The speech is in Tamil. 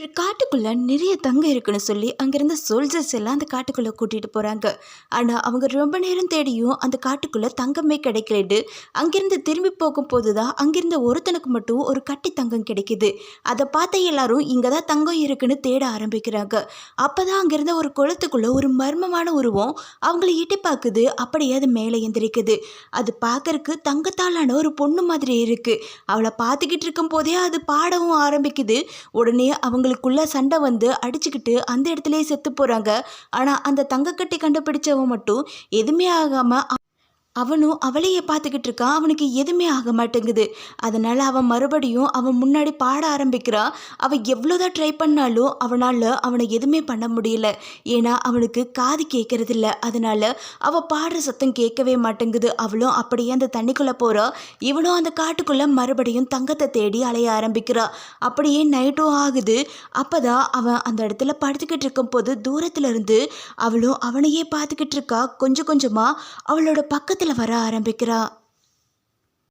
ஒரு காட்டுக்குள்ளே நிறைய தங்கம் இருக்குன்னு சொல்லி அங்கேருந்த சோல்ஜர்ஸ் எல்லாம் அந்த காட்டுக்குள்ளே கூட்டிகிட்டு போகிறாங்க. ஆனால் அவங்க ரொம்ப நேரம் தேடியும் அந்த காட்டுக்குள்ளே தங்கமே கிடைக்கலது. அங்கேருந்து திரும்பி போகும்போது தான் அங்கேருந்த ஒருத்தனுக்கு மட்டும் ஒரு கட்டி தங்கம் கிடைக்கிது. அதை பார்த்த எல்லாரும் இங்கே தான் தங்கம் இருக்குன்னு தேட ஆரம்பிக்கிறாங்க. அப்போ தான் அங்கேருந்த ஒரு குளத்துக்குள்ளே ஒரு மர்மமான உருவம் அவங்கள எட்டி பார்க்குது. அப்படியே அது மேலே எந்திரிக்குது. அது பார்க்கறக்கு தங்கத்தாலான ஒரு பொண்ணு மாதிரி இருக்குது. அவளை பார்த்துக்கிட்டு இருக்கும் போதே அது பாடவும் ஆரம்பிக்குது. உடனே அவங்களுக்குள்ள சண்டை வந்து அடிச்சுக்கிட்டு அந்த இடத்துலயே செத்து போகிறாங்க. ஆனால் அந்த தங்கக்கட்டி கண்டுபிடிச்சவன் மட்டும் எதுவுமே ஆகாமல் அவனும் அவளையே பார்த்துக்கிட்டு இருக்கான். அவனுக்கு எதுவுமே ஆக மாட்டேங்குது. அதனால் அவன் மறுபடியும் அவன் முன்னாடி பாட ஆரம்பிக்கிறான். அவன் எவ்வளோதான் ட்ரை பண்ணாலும் அவனால் அவனை எதுவுமே பண்ண முடியல. ஏன்னா அவனுக்கு காது கேட்கறதில்ல. அதனால் அவள் பாடுற சத்தம் கேட்கவே மாட்டேங்குது. அவளும் அப்படியே அந்த தண்ணிக்குள்ளே போகிறா. இவனும் அந்த காட்டுக்குள்ளே மறுபடியும் தங்கத்தை தேடி அலைய ஆரம்பிக்கிறான். அப்படியே நைட்டும் ஆகுது. அப்போ தான் அவன் அந்த இடத்துல படுத்துக்கிட்டு இருக்கும்போது தூரத்துல இருந்து அவளும் அவனையே பார்த்துக்கிட்டு இருக்கா. கொஞ்சம் கொஞ்சமாக அவளோட பக்கத்தில் வர ஆரம்பிக்கிறா.